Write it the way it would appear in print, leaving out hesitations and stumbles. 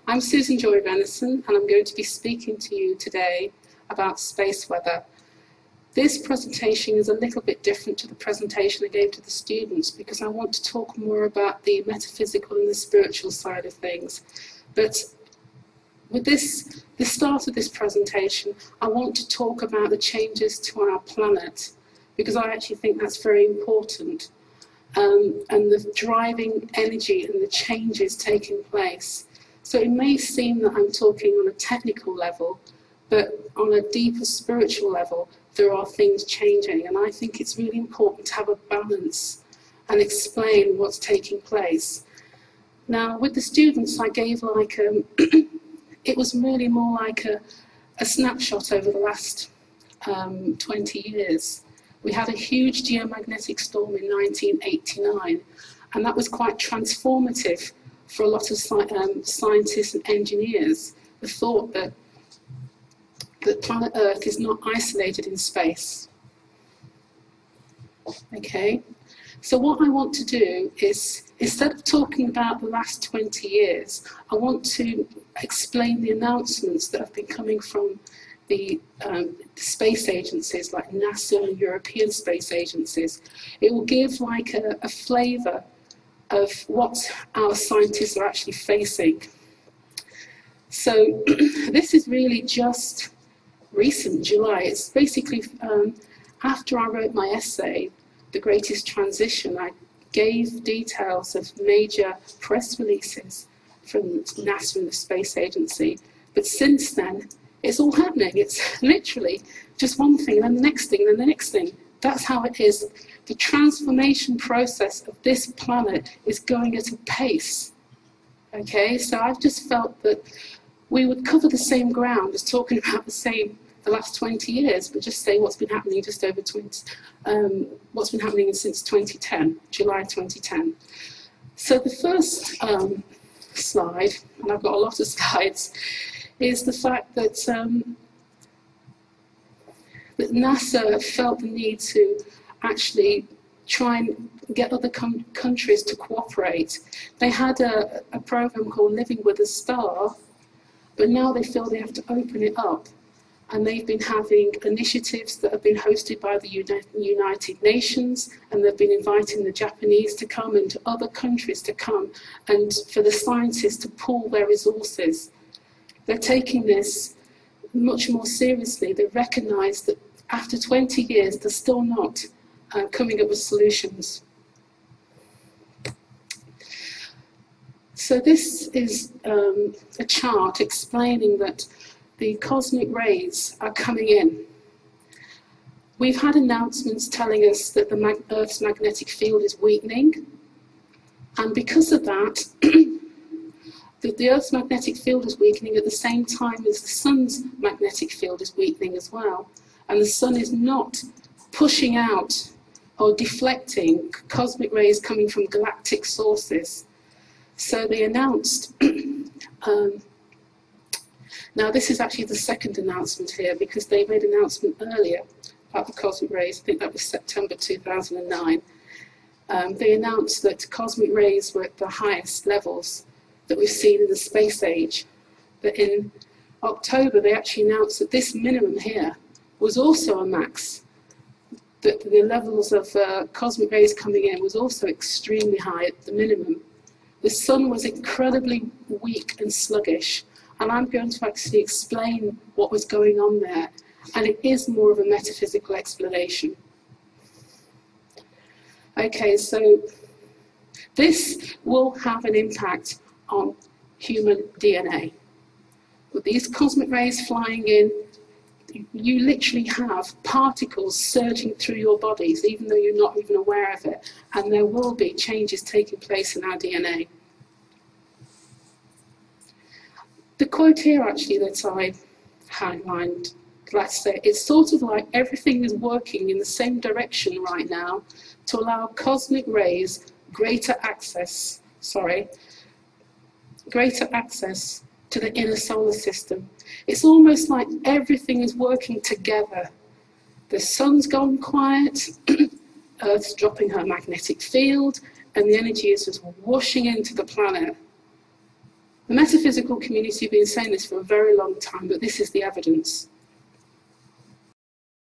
I'm Susan Joy Venison, and I'm going to be speaking to you today about space weather. This presentation is a little bit different to the presentation I gave to the students because I want to talk more about the metaphysical and the spiritual side of things. But with the start of this presentation, I want to talk about the changes to our planet because I actually think that's very important. And the driving energy and the changes taking place. So it may seem that I'm talking on a technical level, but on a deeper spiritual level, there are things changing. And I think it's really important to have a balance and explain what's taking place. Now, with the students, I gave like it was really more like a snapshot over the last 20 years. We had a huge geomagnetic storm in 1989, and that was quite transformative for a lot of scientists and engineers who thought that planet Earth is not isolated in space. Okay, so what I want to do is, instead of talking about the last 20 years, I want to explain the announcements that have been coming from the space agencies like NASA and European space agencies. It will give like a flavour of what our scientists are actually facing. So this is really just recent, July. It's basically after I wrote my essay, The Greatest Transition, I gave details of major press releases from NASA and the space agency. But since then, it's all happening. It's literally just one thing, then the next thing, then the next thing. That's how it is. The transformation process of this planet is going at a pace. Okay, so I've just felt that we would cover the same ground as talking about the last 20 years, but just say what's been happening just over what's been happening since 2010, July 2010. So the first slide, and I've got a lot of slides, is the fact that that NASA felt the need to actually try and get other countries to cooperate. They had a program called Living with a Star, but now they feel they have to open it up. And they've been having initiatives that have been hosted by the United Nations, and they've been inviting the Japanese to come and to other countries to come, and for the scientists to pool their resources. They're taking this much more seriously. They recognise that after 20 years, they're still not coming up with solutions. So this is a chart explaining that the cosmic rays are coming in. We've had announcements telling us that the Earth's magnetic field is weakening, and because of that, the Earth's magnetic field is weakening at the same time as the Sun's magnetic field is weakening as well. And the Sun is not pushing out or deflecting cosmic rays coming from galactic sources. So they announced, now this is actually the second announcement here because they made an announcement earlier about the cosmic rays. I think that was September 2009. They announced that cosmic rays were at the highest levels that we've seen in the space age. But in October, they actually announced that this minimum here was also a max, that the levels of cosmic rays coming in was also extremely high at the minimum. The Sun was incredibly weak and sluggish, and I'm going to actually explain what was going on there, and it is more of a metaphysical explanation. Okay, so this will have an impact on human DNA. With these cosmic rays flying in, you literally have particles surging through your bodies, even though you're not even aware of it, and there will be changes taking place in our DNA. The quote here actually that I highlighted, let's say, it's sort of like everything is working in the same direction right now to allow cosmic rays greater access to the inner solar system. It's almost like everything is working together. The Sun's gone quiet, Earth's dropping her magnetic field, and the energy is just washing into the planet. The metaphysical community have been saying this for a very long time, but this is the evidence.